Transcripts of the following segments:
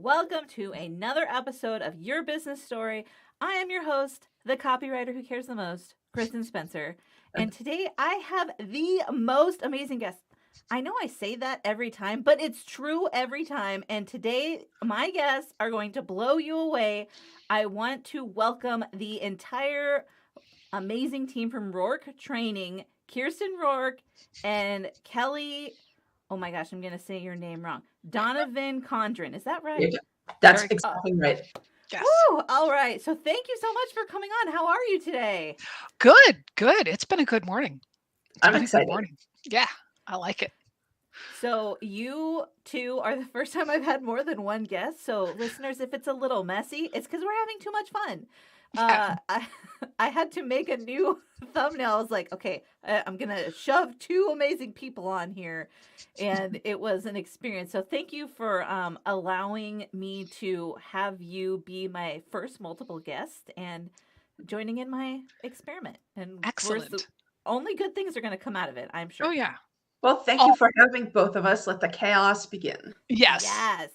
Welcome to another episode of Your Business Story. I am your host, the copywriter who cares the most, Kristin Spencer. And today I have the most amazing guest. I know I say that every time, but it's true every time. And today my guests are going to blow you away. I want to welcome the entire amazing team from Rourke Training, Kristin Rourke and Kelly. Oh my gosh, I'm going to say your name wrong. Donovan Condren. Is that right? Yeah, that's exactly right. Yes. Woo! All right. So thank you so much for coming on. How are you today? Good. It's been a good morning. I'm excited. Yeah, I like it. So you two are the first time I've had more than one guest. So listeners, if it's a little messy, it's because we're having too much fun. Yeah. I had to make a new thumbnail. I was like, okay, I'm going to shove two amazing people on here. And it was an experience. So thank you for allowing me to have you be my first multiple guest and joining in my experiment. And excellent. Only good things are going to come out of it, I'm sure. Oh, yeah. Well, thank you for having both of us. Let the chaos begin. Yes. Yes.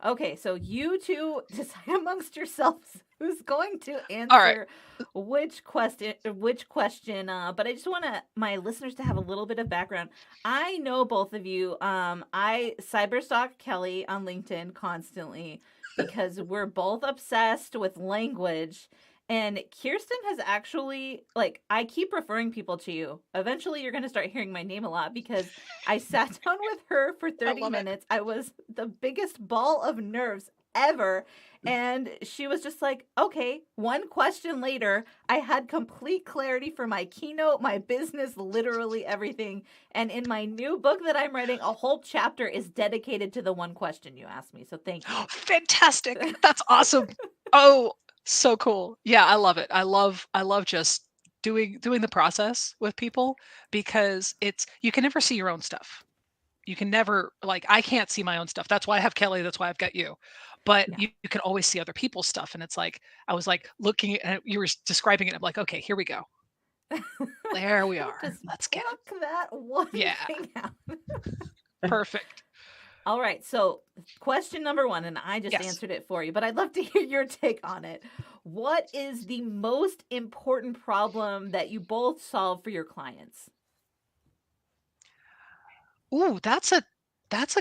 Okay, so you two decide amongst yourselves who's going to answer which question. But I just want my listeners to have a little bit of background. I know both of you. I cyberstalk Kelly on LinkedIn constantly because we're both obsessed with language. And Kristin has actually, I keep referring people to you. Eventually, you're going to start hearing my name a lot because I sat down with her for 30 minutes. I was the biggest ball of nerves ever. And she was just like, okay, one question later, I had complete clarity for my keynote, my business, literally everything. And in my new book that I'm writing, a whole chapter is dedicated to the one question you asked me. So thank you. Fantastic. That's awesome. Oh, so cool. Yeah, I love it. I love just doing the process with people because you can never see your own stuff. You can never, I can't see my own stuff. That's why I have Kelly. That's why I've got you. But you can always see other people's stuff. And it's like, I was like looking at, you were describing it. I'm like, okay, here we go. There we are. Let's get that one thing out. Perfect. All right. So question number one, and I just answered it for you, but I'd love to hear your take on it. What is the most important problem that you both solve for your clients? Ooh, that's a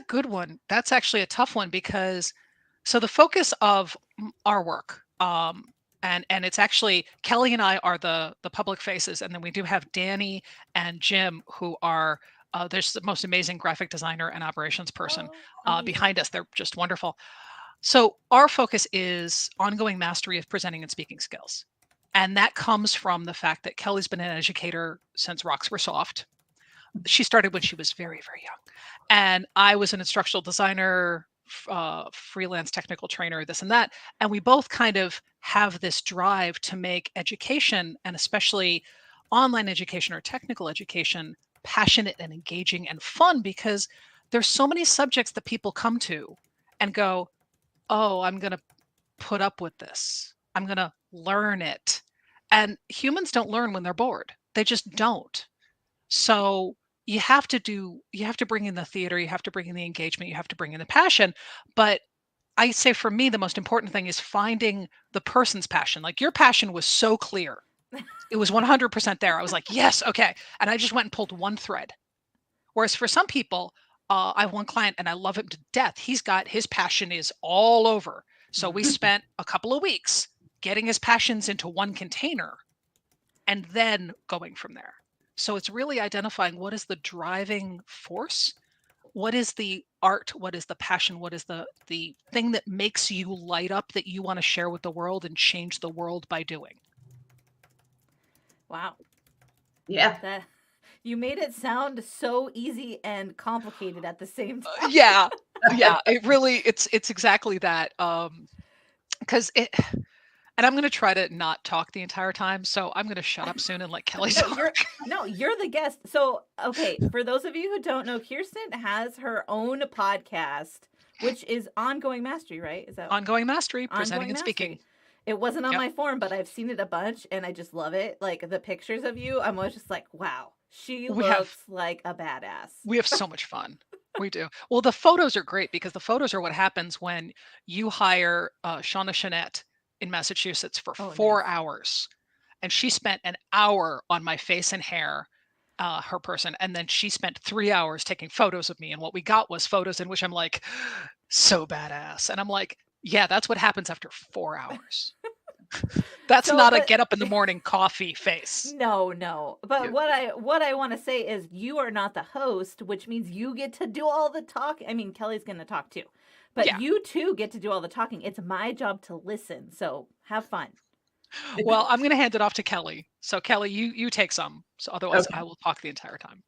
good one. That's actually a tough one because so the focus of our work, and it's actually Kelly and I are the public faces, and then we do have Danny and Jim who are there's the most amazing graphic designer and operations person behind us. They're just wonderful. So our focus is ongoing mastery of presenting and speaking skills. And that comes from the fact that Kelly's been an educator since rocks were soft. She started when she was very, very young. And I was an instructional designer, freelance technical trainer, this and that. And we both kind of have this drive to make education, and especially online education or technical education, passionate and engaging and fun, because there's so many subjects that people come to and go, oh, I'm going to put up with this. I'm going to learn it. And humans don't learn when they're bored. They just don't. So you have to bring in the theater, you have to bring in the engagement, you have to bring in the passion. But I say for me, the most important thing is finding the person's passion. Like your passion was so clear. It was 100% there. I was like, yes, okay. And I just went and pulled one thread. Whereas for some people, I have one client and I love him to death. He's got his passion is all over. So we spent a couple of weeks getting his passions into one container and then going from there. So it's really identifying what is the driving force, what is the art, what is the passion, what is the thing that makes you light up that you want to share with the world and change the world by doing. Wow. Yeah. You made it sound so easy and complicated at the same time. Yeah. It really, it's exactly that. Because and I'm going to try to not talk the entire time, so I'm going to shut up soon and let Kelly talk. You're the guest. So, okay, for those of you who don't know, Kristin has her own podcast, which is Ongoing Mastery, right? Is that Ongoing Mastery, presenting and speaking. It wasn't on my form, but I've seen it a bunch, and I just love it. Like, the pictures of you, I'm always just like, wow, she looks like a badass. We have so much fun. We do. Well, the photos are great because the photos are what happens when you hire Shauna Shanette in Massachusetts for Oh, 4 hours. And she spent an hour on my face and hair, her person. And then she spent 3 hours taking photos of me. And what we got was photos in which I'm like, so badass. And I'm like, yeah, that's what happens after 4 hours. That's not a get up in the morning coffee face. No. But Yeah. what I want to say is you are not the host, which means you get to do all the talk. I mean, Kelly's going to talk too. But Yeah. you too get to do all the talking. It's my job to listen. So have fun. Well, I'm going to hand it off to Kelly. So Kelly, you take some. So otherwise Okay. I will talk the entire time.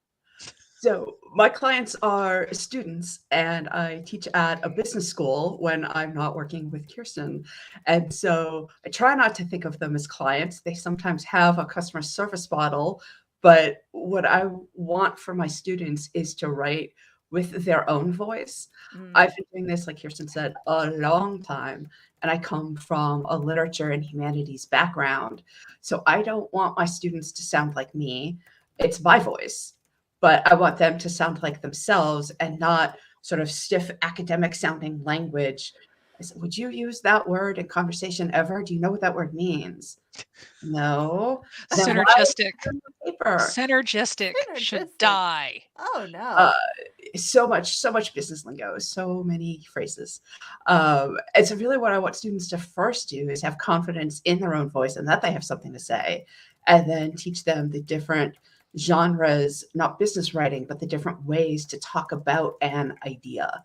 So my clients are students, and I teach at a business school when I'm not working with Kristin. And so I try not to think of them as clients. They sometimes have a customer service model, but what I want for my students is to write with their own voice. I've been doing this, like Kristin said, a long time, and I come from a literature and humanities background. So I don't want my students to sound like me. It's my voice, but I want them to sound like themselves and not sort of stiff academic sounding language. I said, would you use that word in conversation ever? Do you know what that word means? No. Synergistic. Paper. Synergistic should die. Oh no. So much business lingo, so many phrases. And so really what I want students to first do is have confidence in their own voice and that they have something to say, and then teach them the different genres, not business writing, but the different ways to talk about an idea.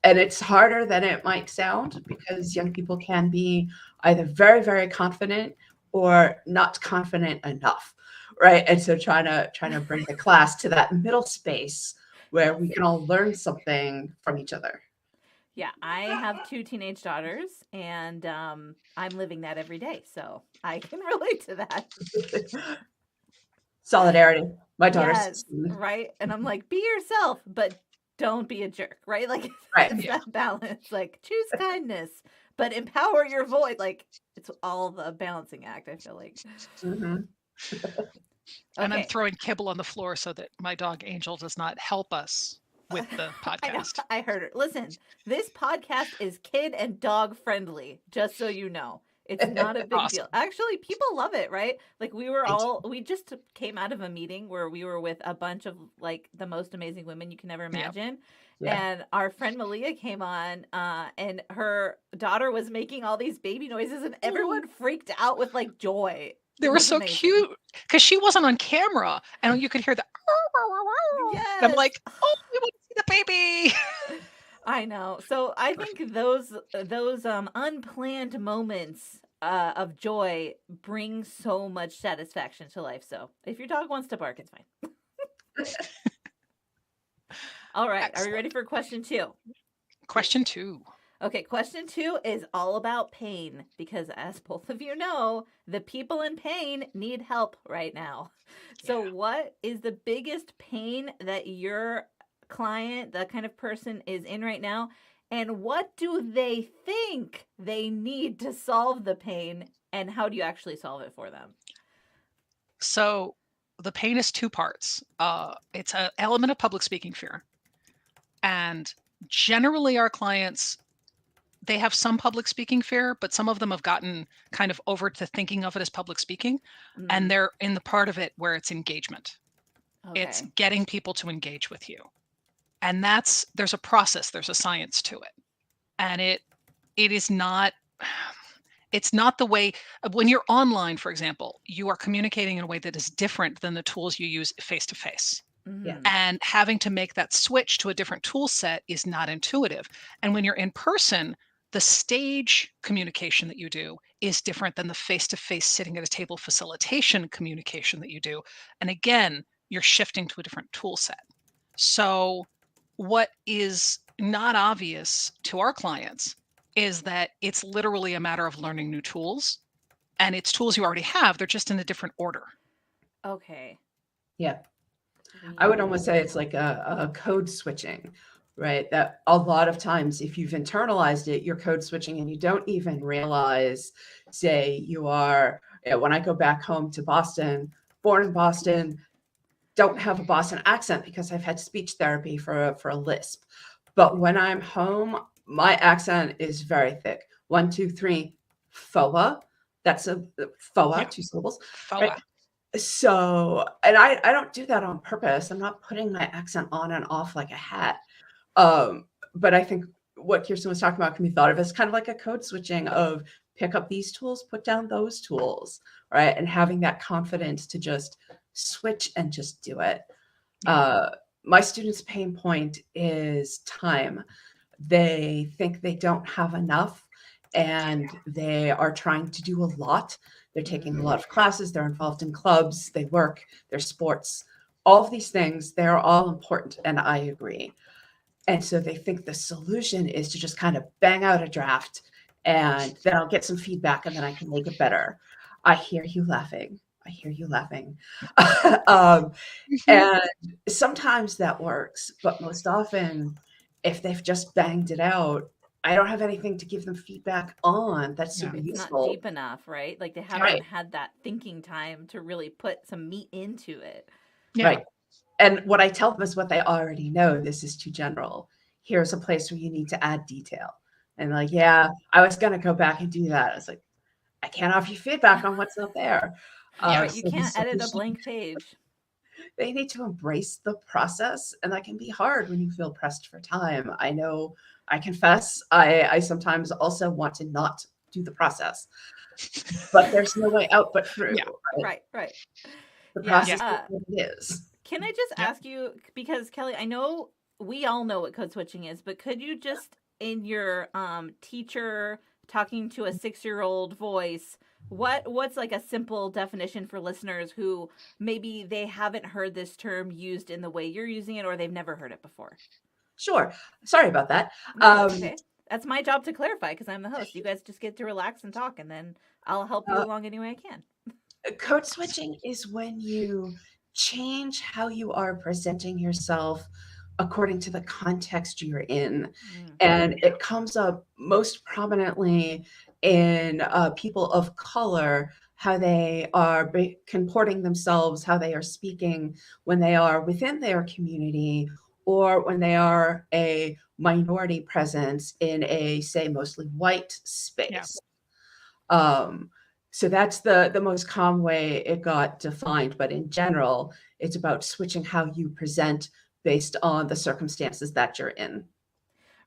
And it's harder than it might sound because young people can be either very, very confident or not confident enough, right? And so trying to bring the class to that middle space where we can all learn something from each other. Yeah, I have 2 teenage daughters, and I'm living that every day, so I can relate to that. Solidarity. My daughter's yes, right? And I'm like, be yourself, but don't be a jerk, right? Like, right. It's that balance. Like, choose kindness, but empower your voice. Like, it's all the balancing act, I feel like. Mm-hmm. And I'm throwing kibble on the floor so that my dog Angel does not help us with the podcast. I heard her. Listen, this podcast is kid and dog friendly, just so you know. It's not a big deal. Actually, people love it, right? Like we just came out of a meeting where we were with a bunch of like the most amazing women you can ever imagine. Yeah. And our friend Malia came on and her daughter was making all these baby noises and everyone freaked out with like joy. They were so cute because she wasn't on camera and you could hear the yes. And I'm like, oh, we want to see the baby. I know. So I think those unplanned moments of joy bring so much satisfaction to life. So if your dog wants to bark, it's fine. All right. Excellent. Are we ready for question 2? Question 2. Okay, question 2 is all about pain because as both of you know, the people in pain need help right now. So what is the biggest pain that your client, the kind of person is in right now, and what do they think they need to solve the pain, and how do you actually solve it for them? So the pain is 2 parts. It's an element of public speaking fear. And generally our clients, they have some public speaking fear, but some of them have gotten kind of over to thinking of it as public speaking. And they're in the part of it where it's engagement. Okay. It's getting people to engage with you. And there's a process, there's a science to it. And it's not the way, when you're online, for example, you are communicating in a way that is different than the tools you use face-to-face. Yeah. And having to make that switch to a different tool set is not intuitive. And when you're in person, the stage communication that you do is different than the face-to-face sitting at a table facilitation communication that you do. And again, you're shifting to a different tool set. So what is not obvious to our clients is that it's literally a matter of learning new tools, and it's tools you already have. They're just in a different order. Okay. Yeah. I would almost say it's like a code switching, right? That a lot of times, if you've internalized it, you're code switching and you don't even realize, say you are, when I go back home to Boston, born in Boston, don't have a Boston accent because I've had speech therapy for a lisp. But when I'm home, my accent is very thick. 1, 2, 3, FOA. That's a FOA, 2 syllables. FOA. Right? So, and I don't do that on purpose. I'm not putting my accent on and off like a hat. But I think what Kristin was talking about can be thought of as kind of like a code switching of pick up these tools, put down those tools, right? And having that confidence to just switch and just do it. My students' pain point is time. They think they don't have enough and they are trying to do a lot. They're taking a lot of classes, they're involved in clubs, they work, their sports, all of these things, they're all important. And I agree. And so they think the solution is to just kind of bang out a draft and then I'll get some feedback and then I can make it better. I hear you laughing. I hear you laughing. And sometimes that works, but most often, if they've just banged it out, I don't have anything to give them feedback on. That's super useful. Not deep enough, right? Like they haven't had that thinking time to really put some meat into it. Yeah. Right. And what I tell them is what they already know. This is too general. Here's a place where you need to add detail. And like, yeah, I was going to go back and do that. I was like, I can't offer you feedback on what's not there. You can't edit a blank page. They need to embrace the process. And that can be hard when you feel pressed for time. I know, I confess, I sometimes also want to not do the process. But there's no way out but through. Yeah. Right. The process is what it is. Can I just ask you, because Kelly, I know we all know what code switching is, but could you just, in your teacher talking to a 6-year-old voice, what's like a simple definition for listeners who maybe they haven't heard this term used in the way you're using it, or they've never heard it before? Sure. Sorry about that. No, okay. That's my job to clarify because I'm the host. You guys just get to relax and talk, and then I'll help you along any way I can. Code switching is when you change how you are presenting yourself according to the context you're in. And it comes up most prominently in people of color, how they are comporting themselves, how they are speaking when they are within their community, or when they are a minority presence in a, say, mostly white space. So that's the most common way it got defined. But in general, it's about switching how you present based on the circumstances that you're in.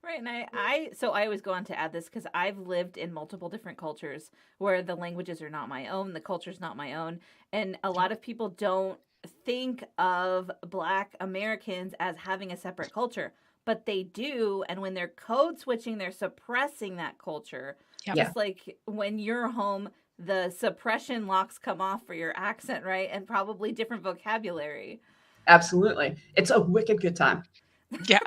Right. And I always go on to add this because I've lived in multiple different cultures where the languages are not my own, the culture's not my own. And a lot of people don't think of Black Americans as having a separate culture, but they do. And when they're code switching, they're suppressing that culture. Just like when you're home, the suppression locks come off for your accent, right? And probably different vocabulary. Absolutely. It's a wicked good time. Yeah.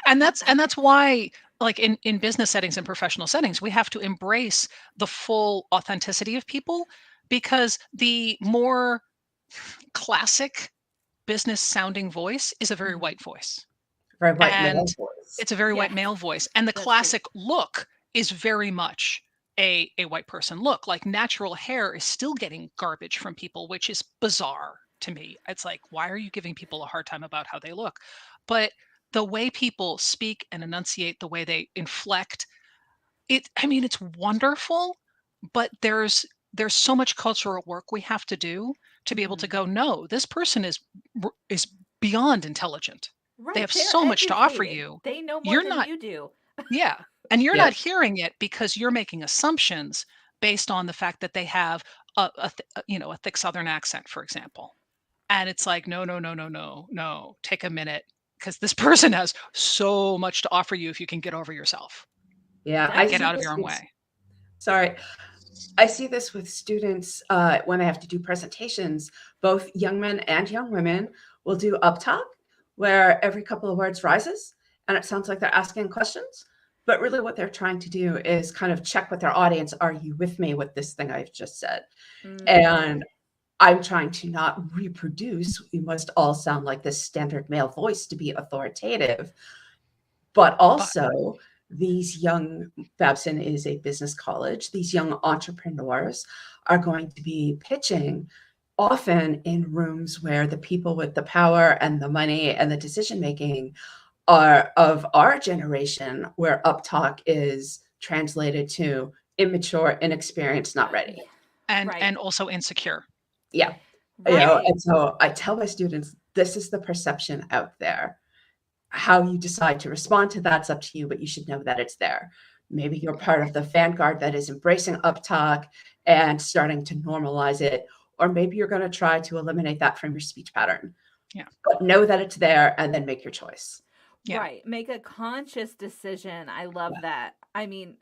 And that's why, like in business settings and professional settings, we have to embrace the full authenticity of people, because the more classic business sounding voice is a very white voice. Very white male voice. It's a very white male voice. And the classic look is very much a white person look. Like natural hair is still getting garbage from people, which is bizarre to me. It's like, why are you giving people a hard time about how they look? But the way people speak and enunciate, the way they inflect, it's wonderful, but there's so much cultural work we have to do to be able to go, no, this person is beyond intelligent. Right. They have so much to offer you. They know more than you do. Yeah. And you're not hearing it because you're making assumptions based on the fact that they have a thick Southern accent, for example. And it's like, no, take a minute, because this person has so much to offer you if you can get over yourself. Yeah. Get out of your own way. Sorry. I see this with students when they have to do presentations. Both young men and young women will do uptalk, where every couple of words rises and it sounds like they're asking questions. But really what they're trying to do is kind of check with their audience. Are you with me with this thing I've just said? And I'm trying to not reproduce. We must all sound like this standard male voice to be authoritative. But also these young, Babson is a business college. These young entrepreneurs are going to be pitching often in rooms where the people with the power and the money and the decision making are of our generation, where uptalk is translated to immature, inexperienced, not ready. And also insecure. Yeah. Right. And so I tell my students, this is the perception out there. How you decide to respond to that's up to you, but you should know that it's there. Maybe you're part of the vanguard that is embracing uptalk and starting to normalize it, or maybe you're going to try to eliminate that from your speech pattern. Yeah. But know that it's there and then make your choice. Yeah. Right. Make a conscious decision. I love that. I mean,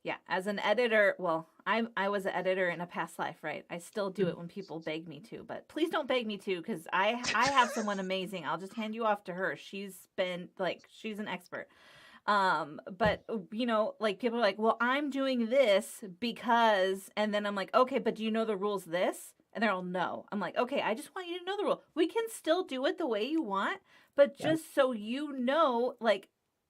yeah, as an editor, well, I was an editor in a past life, right? I still do it when people beg me to, but please don't beg me to, because I have someone amazing. I'll just hand you off to her. She's been she's an expert. But like people are like, well, I'm doing this because, and then I'm like, okay, but do you know the rules this? And they're all no. I'm like, okay, I just want you to know the rule. We can still do it the way you want, but just so you know, like,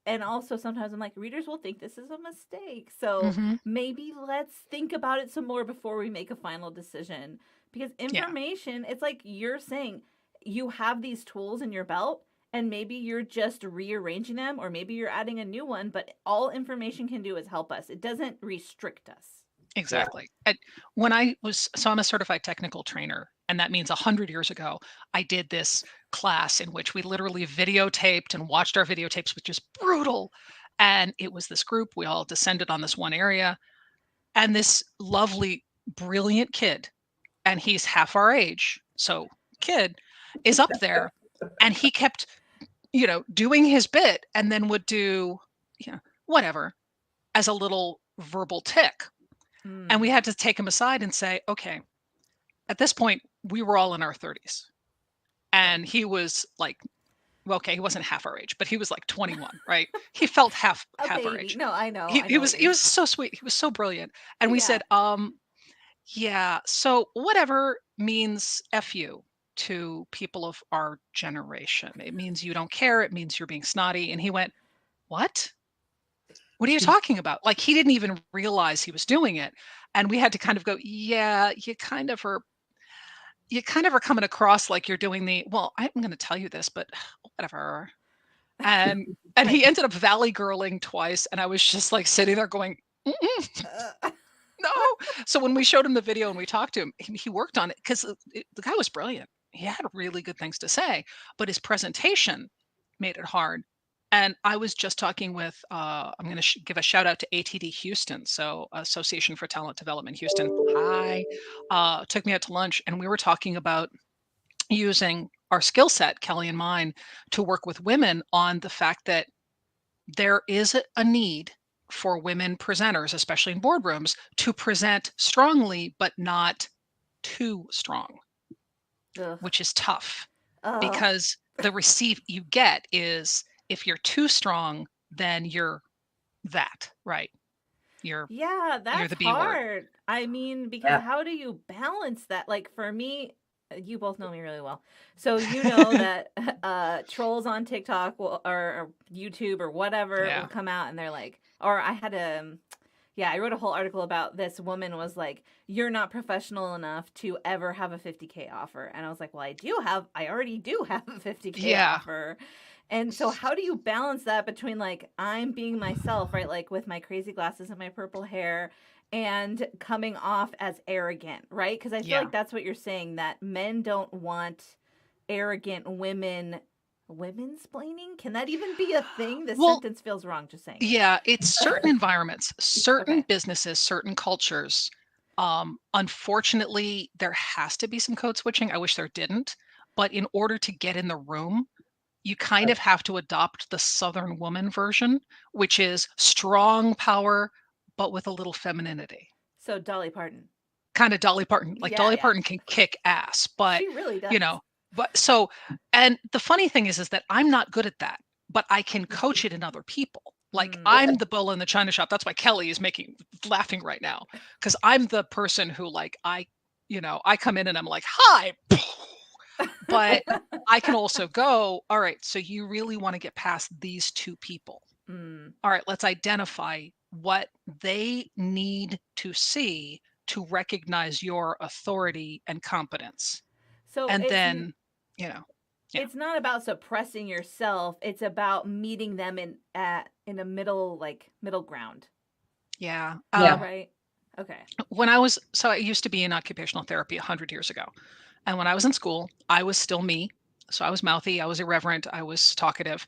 and also sometimes I'm like, readers will think this is a mistake. So maybe let's think about it some more before we make a final decision. Because information, it's like you're saying, you have these tools in your belt and maybe you're just rearranging them, or maybe you're adding a new one, but all information can do is help us. It doesn't restrict us. Exactly. When so I'm a certified technical trainer, and that means 100 years ago, I did this class in which we literally videotaped and watched our videotapes, which is brutal. And it was this group, we all descended on this one area, and this lovely, brilliant kid, and he's half our age, so kid, is up there, and he kept, doing his bit, and then would do, whatever, as a little verbal tick. And we had to take him aside and say, okay, at this point, we were all in our 30s. And he was like, well, okay, he wasn't half our age, but he was like 21, right? He felt half our age. No, I know. He was so sweet. He was so brilliant. And we said, yeah, so whatever means F you to people of our generation. It means you don't care. It means you're being snotty. And he went, what? What are you talking about? Like, he didn't even realize he was doing it. And we had to kind of go, yeah, you kind of are coming across like you're doing well, I'm going to tell you this, but whatever. And he ended up valley girling twice. And I was just like sitting there going, no. So when we showed him the video and we talked to him, he worked on it because the guy was brilliant. He had really good things to say, but his presentation made it hard. And I was just talking with, I'm going to give a shout out to ATD Houston. So Association for Talent Development Houston. Hi. Took me out to lunch and we were talking about using our skill set, Kelly and mine, to work with women on the fact that there is a need for women presenters, especially in boardrooms, to present strongly, but not too strong, which is tough because the receive you get is, if you're too strong, then you're that, right? That's you're the B hard. Word. I mean, because how do you balance that? Like for me, you both know me really well. So you know that trolls on TikTok or YouTube or whatever will come out and they're like, or I had I wrote a whole article about this woman was like, you're not professional enough to ever have a 50K offer. And I was like, well, I already do have a 50K offer. And so how do you balance that between like, I'm being myself, right? Like with my crazy glasses and my purple hair and coming off as arrogant, right? Because I feel like that's what you're saying, that men don't want arrogant women. Women-splaining? Can that even be a thing? This sentence feels wrong just saying. Yeah, it's certain environments, certain businesses, certain cultures. Unfortunately, there has to be some code switching. I wish there didn't. But in order to get in the room, you kind of have to adopt the Southern woman version, which is strong power, but with a little femininity. So Dolly Parton. Kind of Dolly Parton. Like Dolly Parton can kick ass, but she really does. But so, and the funny thing is that I'm not good at that, but I can coach it in other people. Like I'm the bull in the china shop. That's why Kelly is laughing right now, because I'm the person who I come in and I'm like, hi. But I can also go, all right, so you really want to get past these two people. All right, let's identify what they need to see to recognize your authority and competence. So And then, you know, yeah. It's not about suppressing yourself. It's about meeting them in a middle ground. Yeah. Right. Okay. So I used to be in occupational therapy 100 years ago. And when I was in school, I was still me. So I was mouthy, I was irreverent, I was talkative.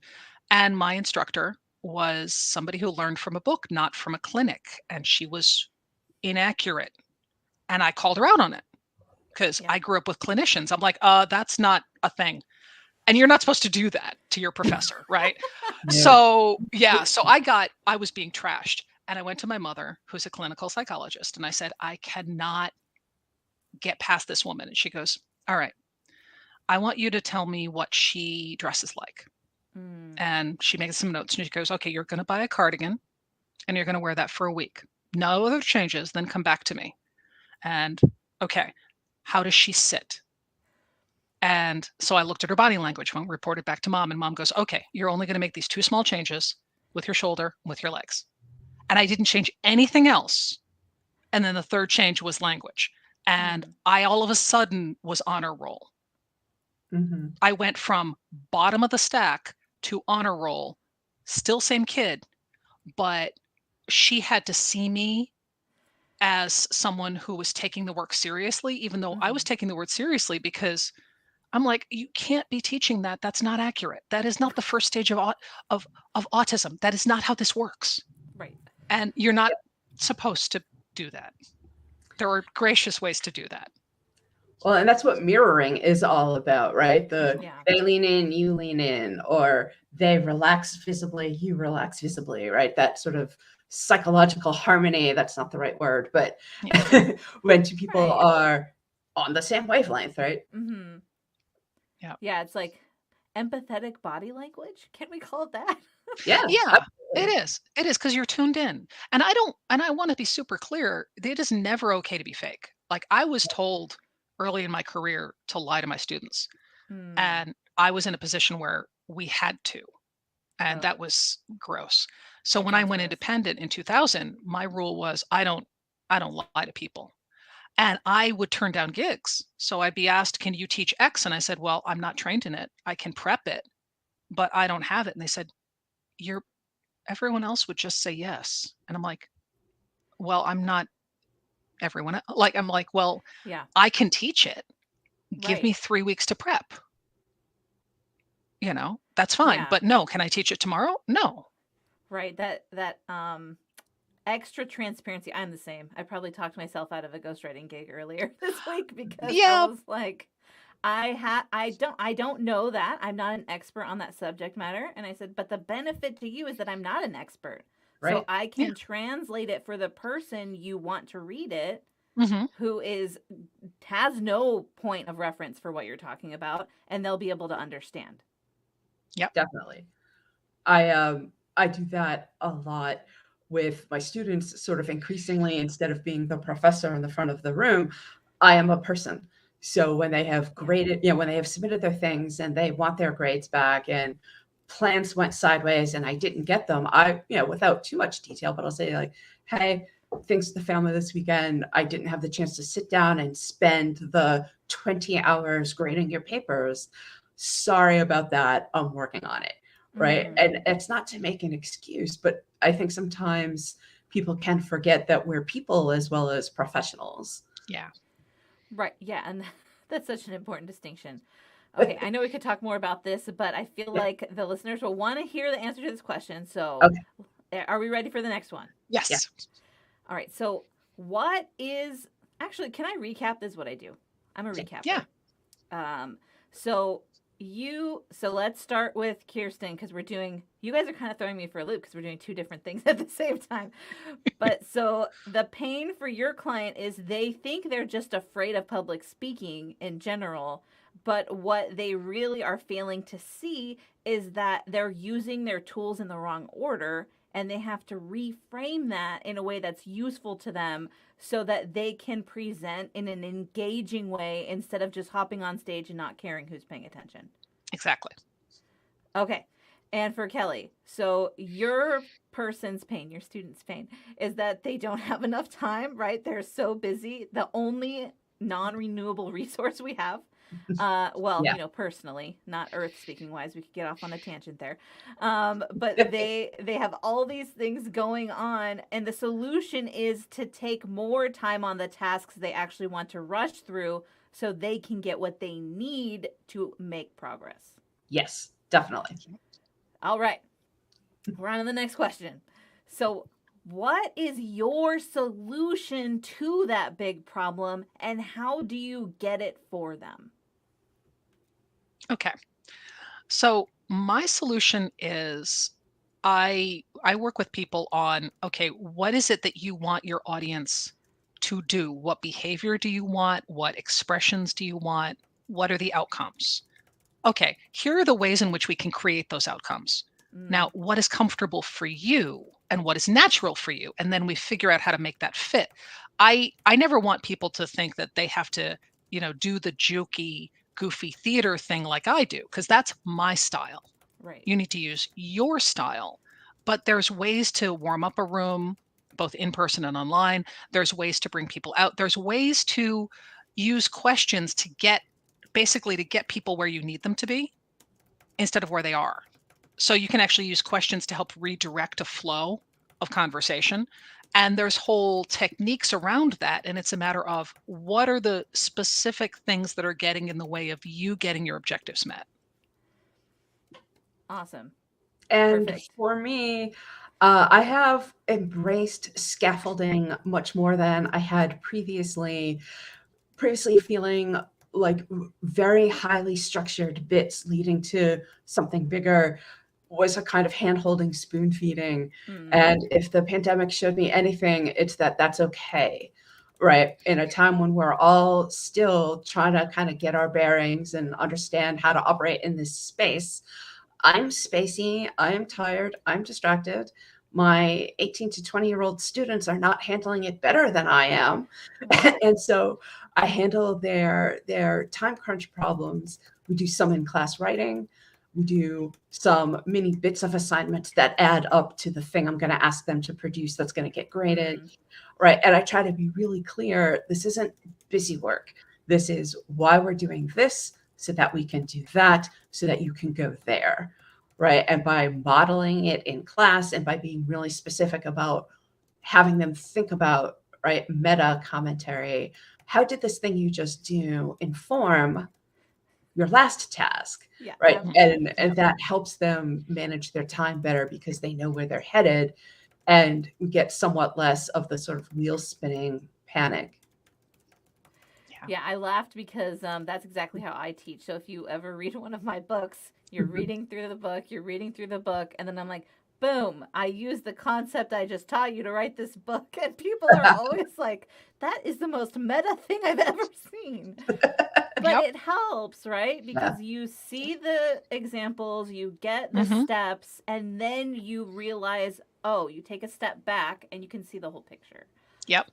And my instructor was somebody who learned from a book, not from a clinic. And she was inaccurate. And I called her out on it because I grew up with clinicians. I'm like, that's not a thing. And you're not supposed to do that to your professor, right? So I was being trashed. And I went to my mother, who's a clinical psychologist, and I said, I cannot get past this woman. And she goes, all right, I want you to tell me what she dresses like. And she makes some notes and she goes, okay, you're going to buy a cardigan and you're going to wear that for a week. No other changes, then come back to me. And okay, how does she sit? And so I looked at her body language and reported back to mom, and mom goes, okay, you're only going to make these 2 small changes with your shoulder, with your legs. And I didn't change anything else. And then the third change was language. And I all of a sudden was honor roll. I went from bottom of the stack to honor roll, still same kid, but she had to see me as someone who was taking the work seriously, even though I was taking the word seriously, because I'm like, you can't be teaching that. That's not accurate. That is not the first stage of autism. That is not how this works. Right. And you're not supposed to do that. There are gracious ways to do that. Well, and that's what mirroring is all about, right? They lean in, you lean in, or they relax visibly, you relax visibly, right? That sort of psychological harmony, that's not the right word, but when two people are on the same wavelength, right? Yeah. Yeah, it's like empathetic body language. Can we call it that? Yeah. It is. It is, because you're tuned in. And I want to be super clear. It is never okay to be fake. Like, I was told early in my career to lie to my students. And I was in a position where we had to. And that was gross. So when I went independent in 2000, my rule was I don't lie to people. And I would turn down gigs. So I'd be asked, can you teach X? And I said, well, I'm not trained in it. I can prep it, but I don't have it. And they said, everyone else would just say yes. And I'm like, well, I'm not everyone else. Like, I'm like, well, I can teach it. Give me 3 weeks to prep. That's fine. But no, can I teach it tomorrow? No. Right. That extra transparency. I'm the same. I probably talked myself out of a ghostwriting gig earlier this week because I was like, I don't know that. I'm not an expert on that subject matter. And I said, but the benefit to you is that I'm not an expert. Right. So I can translate it for the person you want to read it, who has no point of reference for what you're talking about, and they'll be able to understand. Yep. Definitely. I do that a lot with my students, sort of increasingly. Instead of being the professor in the front of the room, I am a person. So when they have graded, when they have submitted their things and they want their grades back and plans went sideways and I didn't get them, I, without too much detail, but I'll say like, hey, thanks to the family this weekend, I didn't have the chance to sit down and spend the 20 hours grading your papers. Sorry about that. I'm working on it. Right. And it's not to make an excuse, but I think sometimes people can forget that we're people as well as professionals. Yeah. Right. Yeah. And that's such an important distinction. Okay. I know we could talk more about this, but I feel like the listeners will want to hear the answer to this question. So are we ready for the next one? Yes. Yeah. All right. So can I recap? This is what I do. I'm a recapper. Yeah. So let's start with Kristin, because you guys are kind of throwing me for a loop because we're doing 2 different things at the same time. But so the pain for your client is they think they're just afraid of public speaking in general, but what they really are failing to see is that they're using their tools in the wrong order, and they have to reframe that in a way that's useful to them so that they can present in an engaging way instead of just hopping on stage and not caring who's paying attention. Exactly. Okay. And for Kelly, so your person's pain, your student's pain, is that they don't have enough time, right? They're so busy. The only non-renewable resource we have. Well, Yeah. Personally, not Earth speaking wise, we could get off on a tangent there. But they have all these things going on, and the solution is to take more time on the tasks they actually want to rush through so they can get what they need to make progress. Yes, definitely. All right. We're on to the next question. So, what is your solution to that big problem, and how do you get it for them? Okay. So my solution is I work with people on, okay, what is it that you want your audience to do? What behavior do you want? What expressions do you want? What are the outcomes? Okay, here are the ways in which we can create those outcomes. Now, what is comfortable for you and what is natural for you? And then we figure out how to make that fit. I never want people to think that they have to, do the jokey, goofy theater thing like I do, because that's my style. Right. You need to use your style. But there's ways to warm up a room, both in person and online. There's ways to bring people out. There's ways to use questions to get people where you need them to be instead of where they are. So you can actually use questions to help redirect a flow of conversation. And there's whole techniques around that. And it's a matter of what are the specific things that are getting in the way of you getting your objectives met. Awesome. And Perfect. for me, I have embraced scaffolding much more than I had previously feeling like very highly structured bits leading to something bigger was a kind of hand-holding, spoon-feeding. And if the pandemic showed me anything, it's that that's okay, right? In a time when we're all still trying to kind of get our bearings and understand how to operate in this space, I'm spacey, I am tired, I'm distracted. My 18 to 20-year-old students are not handling it better than I am. And so I handle their time crunch problems. We do some in-class writing. We do some mini bits of assignments that add up to the thing I'm going to ask them to produce that's going to get graded, right? And I try to be really clear, this isn't busy work. This is why we're doing this, so that we can do that, so that you can go there, right? And by modeling it in class and by being really specific about having them think about, right, meta commentary, how did this thing you just do inform your last task, right? And that helps them manage their time better because they know where they're headed, and we get somewhat less of the sort of wheel spinning panic. Yeah, I laughed because that's exactly how I teach. So if you ever read one of my books, you're reading through the book, and then I'm like, boom, I use the concept I just taught you to write this book. And people are always like, that is the most meta thing I've ever seen. But it helps, right? Because you see the examples, you get the steps, and then you realize, oh, you take a step back and you can see the whole picture. Yep.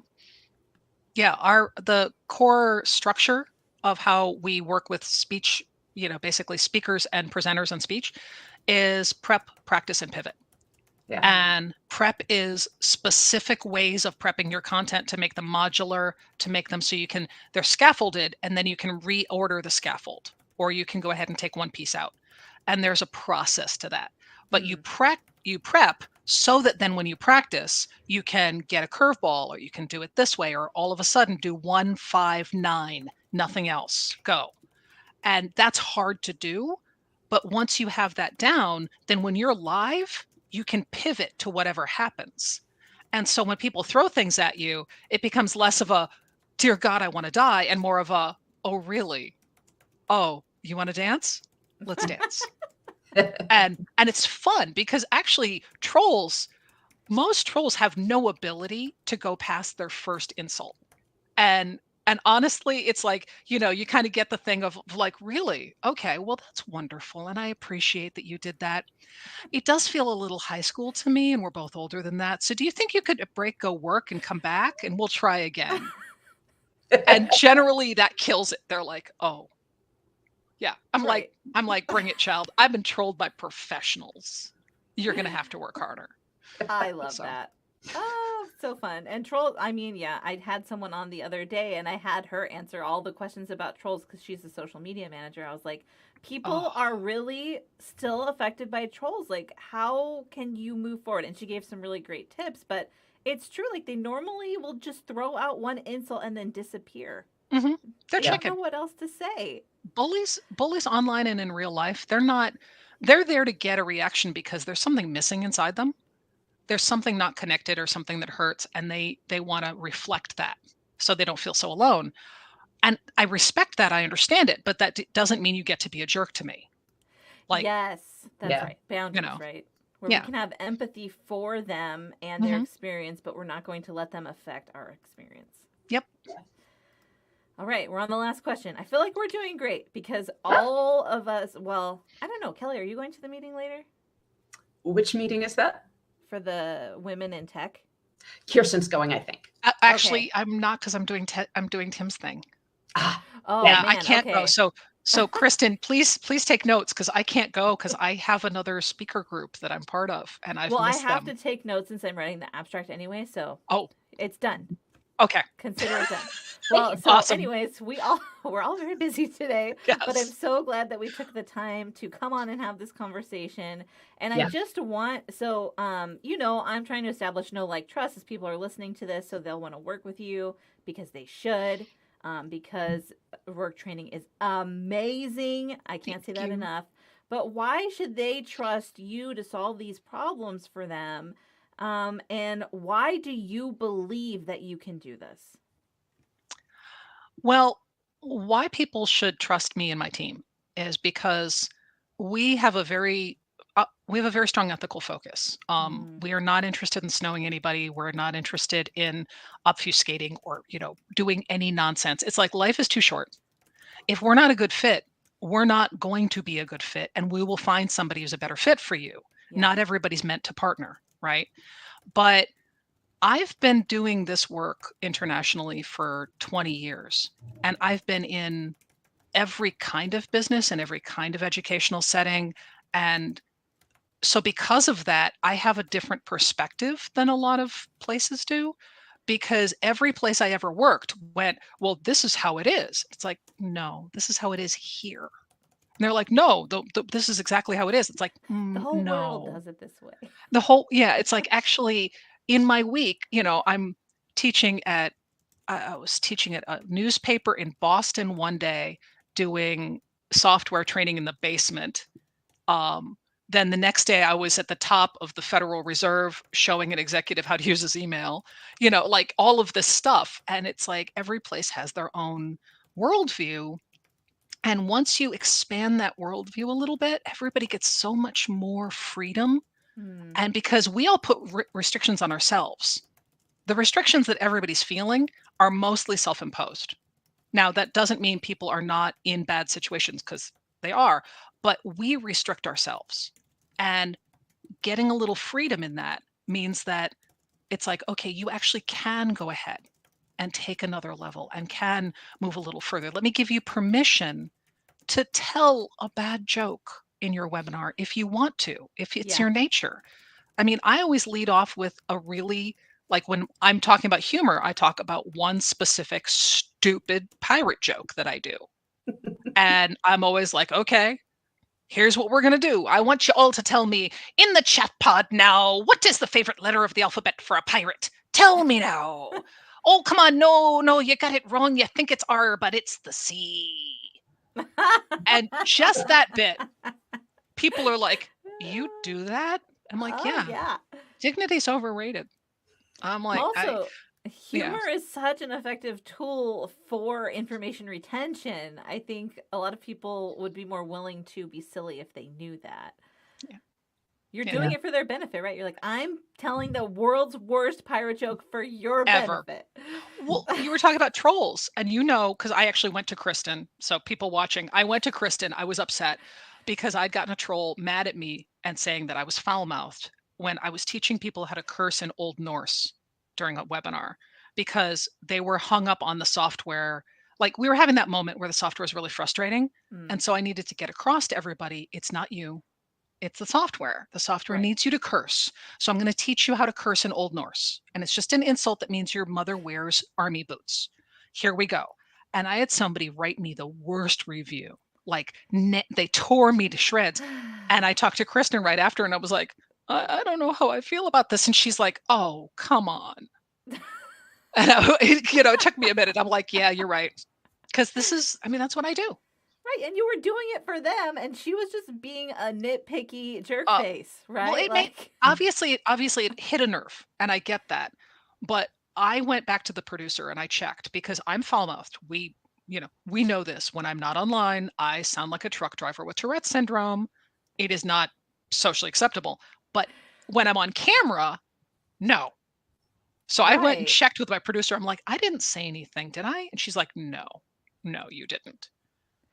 Yeah, the core structure of how we work with speech, basically speakers and presenters and speech, is prep, practice, and pivot. Yeah. And prep is specific ways of prepping your content to make them modular, to make them so they're scaffolded, and then you can reorder the scaffold, or you can go ahead and take one piece out. And there's a process to that. But you prep so that then when you practice, you can get a curveball, or you can do it this way, or all of a sudden do 1, 5, 9, nothing else, go. And that's hard to do. But once you have that down, then when you're live, you can pivot to whatever happens. And so when people throw things at you, it becomes less of a, dear God, I want to die, and more of a, oh, really? Oh, you want to dance? Let's dance. And it's fun because actually most trolls have no ability to go past their first insult. And honestly, it's like, you kind of get the thing of like, really? Okay, well, that's wonderful. And I appreciate that you did that. It does feel a little high school to me, and we're both older than that. So do you think you could go work and come back and we'll try again? And generally that kills it. They're like, oh, yeah. I'm like, bring it, child. I've been trolled by professionals. You're going to have to work harder. I love that. So fun. And trolls, I mean, yeah, I had someone on the other day and I had her answer all the questions about trolls because she's a social media manager. I was like, people Oh, are really still affected by trolls. Like, how can you move forward? And she gave some really great tips, but it's true. Like, they normally will just throw out one insult and then disappear. they're They don't chicken. know what else to say. Bullies online and in real life, they're there to get a reaction because there's something missing inside them. There's something not connected or something that hurts, and they want to reflect that so they don't feel so alone. And I respect that. I understand it, but that doesn't mean you get to be a jerk to me. Like, Yes, that's Yeah. right. Boundaries, know, right? Where we yeah. can have empathy for them and their hmm experience, but we're not going to let them affect our experience. Yep. All right, we're on the last question. I feel like we're doing great because all of us, well, I don't know. Kelly, are you going to the meeting later Which meeting is that? for the women in tech? Kirsten's going, I think. Actually, I'm not because I'm doing Tim's thing. Ah, Oh, Yeah, man. I can't go. Okay. So Kristin, please take notes because I can't go because I have another speaker group that I'm part of and I've Well, I missed have them. to take notes since I'm writing the abstract anyway, so Oh, it's done. okay. Consider it done. Well, so Awesome. anyways, we're all very busy today, but I'm Yes. so glad that we took the time to come on and have this conversation. And I Yeah. just want I'm trying to establish no like trust as people are listening to this, so they'll want to work with you because they should. Because Rourke Training is amazing. I can't say Thank that you. enough. But why should they trust you to solve these problems for them? And why do you believe that you can do this? Well, why people should trust me and my team is because we have a very strong ethical focus. Mm, We are not interested in snowing anybody. We're not interested in obfuscating or doing any nonsense. It's like life is too short. If we're not a good fit, we're not going to be a good fit, and we will find somebody who's a better fit for you. yeah. Not everybody's meant to partner, right? But I've been doing this work internationally for 20 years, and I've been in every kind of business and every kind of educational setting. And so, because of that, I have a different perspective than a lot of places do. Because every place I ever worked went, well, this is how it is. It's like, no, this is how it is here. And they're like, no, this is exactly how it is. It's like, The whole world no. does it this way. It's like actually in my week, I'm teaching at, I was teaching at a newspaper in Boston one day, doing software training in the basement. Then the next day I was at the top of the Federal Reserve showing an executive how to use his email, like all of this stuff. And it's like every place has their own worldview. And once you expand that worldview a little bit, everybody gets so much more freedom. Hmm. And because we all put restrictions on ourselves, the restrictions that everybody's feeling are mostly self-imposed. Now, that doesn't mean people are not in bad situations, because they are, but we restrict ourselves. And getting a little freedom in that means that it's like, okay, you actually can go ahead and take another level and can move a little further. Let me give you permission to tell a bad joke in your webinar if you want to, if it's Yeah. your nature. I mean, I always lead off with a really, like when I'm talking about humor, I talk about one specific stupid pirate joke that I do. And I'm always like, okay, here's what we're going to do. I want you all to tell me in the chat pod now, what is the favorite letter of the alphabet for a pirate? Tell me now. Oh, come on. No, you got it wrong. You think it's R, but it's the C. And just that bit, people are like, you do that? I'm like, yeah. Yeah. Dignity's overrated. I'm like, Also, yeah. humor is such an effective tool for information retention. I think a lot of people would be more willing to be silly if they knew that. Yeah. You're Yeah. doing it for their benefit, right? You're like, I'm telling the world's worst pirate joke for your Ever. benefit. Well, you were talking about trolls, and because I actually went to Kristin. So people watching, I went to Kristin. I was upset because I'd gotten a troll mad at me and saying that I was foul-mouthed when I was teaching people how to curse in Old Norse during a webinar, because they were hung up on the software. Like, we were having that moment where the software is really frustrating. Mm. And so I needed to get across to everybody, it's not you, It's the software. The software Right. needs you to curse. So I'm going to teach you how to curse in Old Norse. And it's just an insult that means your mother wears army boots. Here we go. And I had somebody write me the worst review. Like they tore me to shreds. And I talked to Kristin right after, and I was like, I don't know how I feel about this. And she's like, oh, come on. And it took me a minute. I'm like, yeah, you're right. Because that's what I do. Right, and you were doing it for them, and she was just being a nitpicky jerk face, right? Well, obviously it hit a nerve, and I get that. But I went back to the producer and I checked, because I'm foul-mouthed. We know this. When I'm not online, I sound like a truck driver with Tourette's syndrome. It is not socially acceptable. But when I'm on camera, no. So I went and checked with my producer. I'm like, I didn't say anything, did I? And she's like, no, you didn't.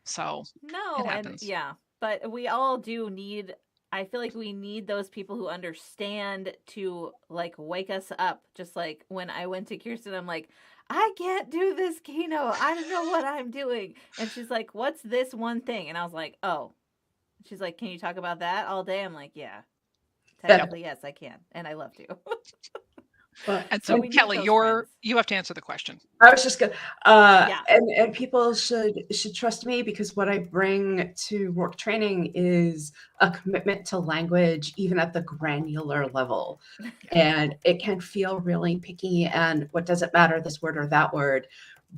So no, and yeah, but we all do need, I feel like we need those people who understand to like wake us up. Just like when I went to Kristin, I'm like, I can't do this keynote. I don't know what I'm doing. And she's like, what's this one thing? And I was like, oh. She's like, can you talk about that all day? I'm like, yeah. Technically, yes, I can. And I love to. And so Kelly, you have to answer the question. I was just gonna, and people should trust me, because what I bring to Rourke Training is a commitment to language, even at the granular level. And it can feel really picky, and what does it matter, this word or that word,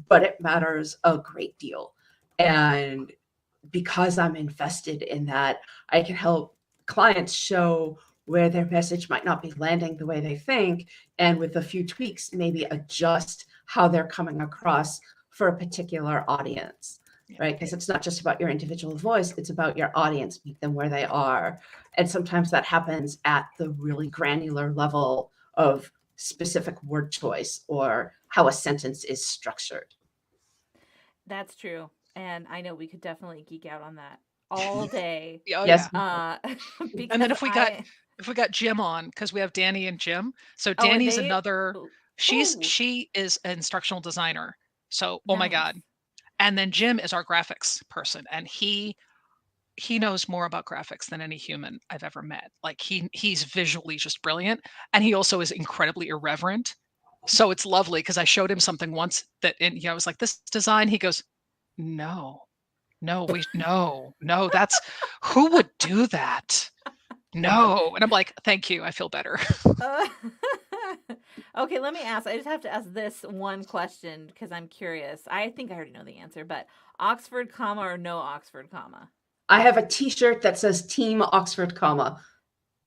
but it matters a great deal. And because I'm invested in that, I can help clients show where their message might not be landing the way they think, and with a few tweaks, maybe adjust how they're coming across for a particular audience, right? Because it's not just about your individual voice, it's about your audience, meet them where they are. And sometimes that happens at the really granular level of specific word choice or how a sentence is structured. That's true. And I know we could definitely geek out on that all day. Yes. And then if we got Jim on, because we have Danny and Jim. So Danny's she is an instructional designer. So, oh my God. And then Jim is our graphics person. And he knows more about graphics than any human I've ever met. Like he's visually just brilliant. And he also is incredibly irreverent. So it's lovely, because I showed him something once that I was like, this design, he goes, no, that's who would do that? No. And I'm like, thank you. I feel better. Okay, let me ask. I just have to ask this one question because I'm curious. I think I already know the answer, but Oxford comma or no Oxford comma? I have a t-shirt that says Team Oxford comma.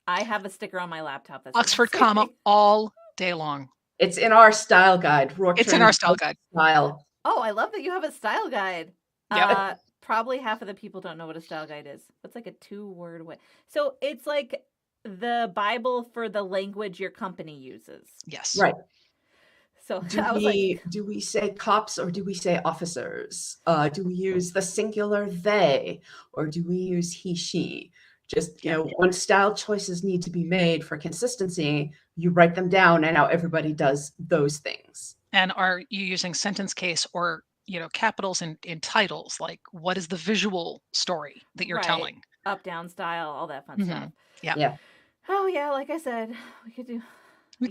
I have a sticker on my laptop that says Oxford comma all day long. It's in our style guide. It's in our style guide. Oh, I love that you have a style guide. Yeah. Probably half of the people don't know what a style guide is. It's like a 2-word way. So it's like the Bible for the language your company uses. Yes. Right. So do we say cops or do we say officers? Do we use the singular they, or do we use he, she? Just, when style choices need to be made for consistency, you write them down, and now everybody does those things. And are you using sentence case or capitals in titles? Like, what is the visual story that you're telling? Up, down style, all that fun stuff. Yeah. Oh yeah, like I said, we could geek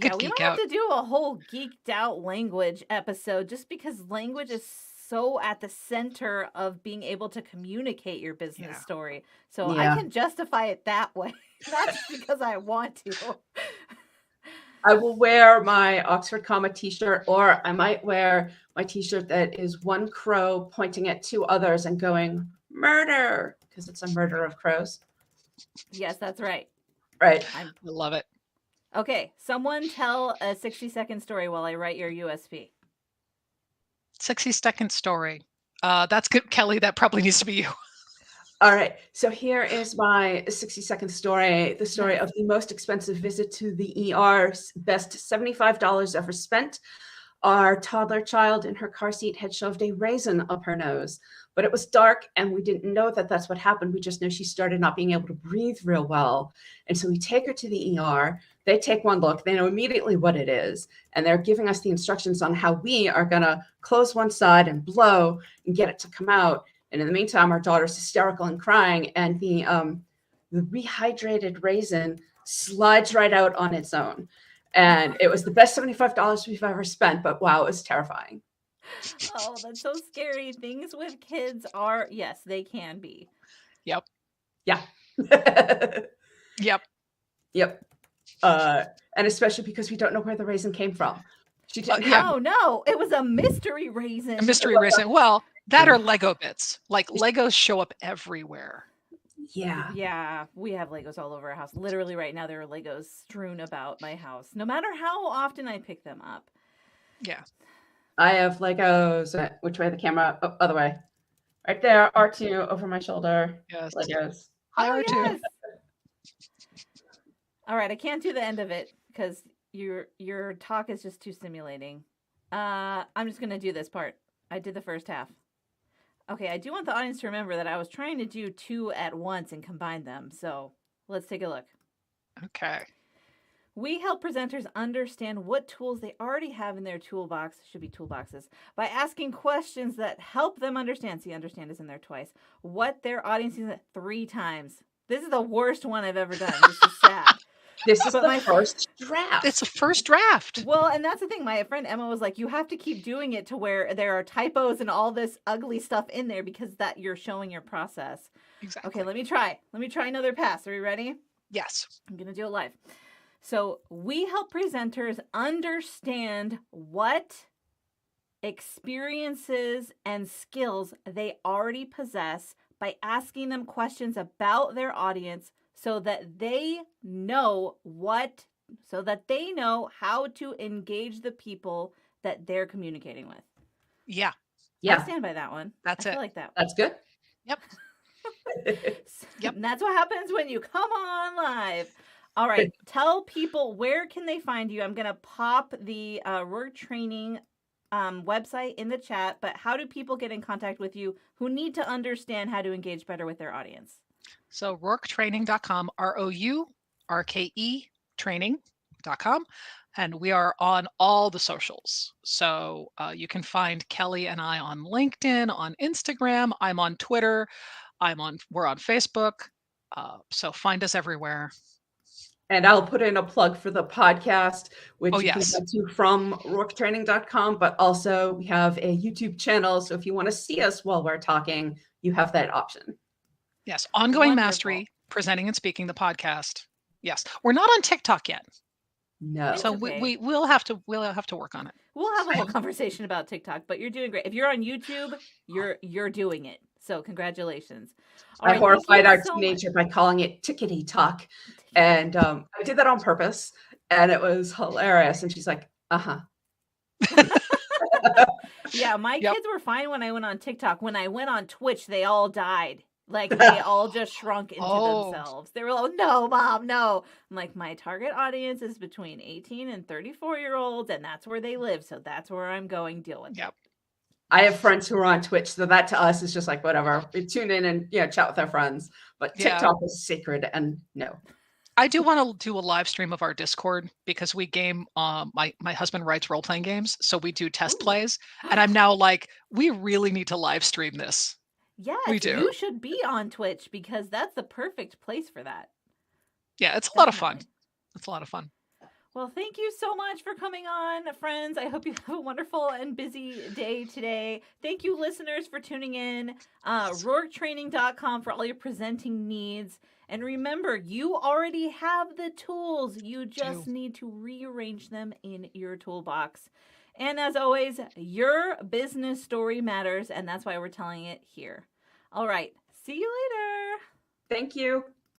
out. We might have to do a whole geeked out language episode, just because language is so at the center of being able to communicate your business story. So I can justify it that way, not just because I want to. I will wear my Oxford comma t-shirt, or I might wear my t-shirt that is one crow pointing at 2 others and going, murder, because it's a murder of crows. Yes, that's right. Right. I love it. Okay, someone tell a 60-second story while I write your USP. 60-second story. That's good, Kelly. That probably needs to be you. All right. So here is my 60-second story. The story of the most expensive visit to the ER, best $75 ever spent. Our toddler child in her car seat had shoved a raisin up her nose, but it was dark and we didn't know that that's what happened. We just know she started not being able to breathe real well. And so we take her to the ER. They take one look. They know immediately what it is. And they're giving us the instructions on how we are going to close one side and blow and get it to come out. And in the meantime, our daughter's hysterical and crying. And the rehydrated raisin slides right out on its own. And it was the best $75 we've ever spent, but wow, it was terrifying. Oh, that's so scary. Things with kids are, yes, they can be. Yep. Yeah. Yep. Yep. And especially because we don't know where the raisin came from. She didn't have... No, it was a mystery raisin. A mystery raisin. Well, that or Lego bits. Like Legos show up everywhere. Yeah. Yeah, we have Legos all over our house. Literally right now there are Legos strewn about my house, no matter how often I pick them up. Yeah. I have Legos. Which way the camera? Oh, other way. Right there. R2 over my shoulder. Yes. Legos. Hi, R2. Yes. All right, I can't do the end of it because your talk is just too stimulating. I'm just going to do this part. I did the first half. Okay, I do want the audience to remember that I was trying to do 2 at once and combine them. So let's take a look. Okay. We help presenters understand what tools they already have in their toolbox, should be toolboxes, by asking questions that help them understand. See, understand is in there twice. What their audience sees 3 times. This is the worst one I've ever done. This is sad. This is my first draft. It's a first draft. Well, and that's the thing. My friend Emma was like, you have to keep doing it to where there are typos and all this ugly stuff in there because that you're showing your process. Exactly. Okay, let me try. Let me try another pass. Are you ready? Yes. I'm going to do it live. So we help presenters understand what experiences and skills they already possess by asking them questions about their audience so that they know how to engage the people that they're communicating with. Yeah. I stand by that one. That's I feel like that. That's good. Yep. Yep. And that's what happens when you come on live. All right. Tell people, where can they find you? I'm going to pop the Rourke Training website in the chat, but how do people get in contact with you who need to understand how to engage better with their audience? So rourketraining.com, ROURKE training.com. And we are on all the socials. So you can find Kelly and I on LinkedIn, on Instagram. I'm on Twitter. We're on Facebook. So find us everywhere. And I'll put in a plug for the podcast, which you yes. can get to from rourketraining.com. But also we have a YouTube channel. So if you want to see us while we're talking, you have that option. Yes. Ongoing Wonderful. Mastery, Presenting and Speaking, the podcast. Yes. We're not on TikTok yet. No. So okay. we'll have to work on it. We'll have a whole conversation about TikTok, but you're doing great. If you're on YouTube, you're doing it. So congratulations. I horrified our teenager by calling it tickety talk. And I did that on purpose. And it was hilarious. And she's like, uh-huh. Yeah, my kids were fine when I went on TikTok. When I went on Twitch, they all died. Like, they all just shrunk into themselves. They were like, no, Mom, no. I'm like, my target audience is between 18 and 34-year-olds, and that's where they live. So that's where I'm going. Deal with it. I have friends who are on Twitch, so that to us is just like, whatever. We tune in and chat with our friends. But TikTok is sacred, and no. I do want to do a live stream of our Discord because we game. My husband writes role playing games, so we do test plays, and I'm now like, we really need to live stream this. Yes, we do. You should be on Twitch because that's the perfect place for that. Yeah, it's a lot of fun. It's a lot of fun. Well, thank you so much for coming on, friends. I hope you have a wonderful and busy day today. Thank you, listeners, for tuning in. RourkeTraining.com for all your presenting needs. And remember, you already have the tools. You just need to rearrange them in your toolbox. And as always, your business story matters, and that's why we're telling it here. All right. See you later. Thank you.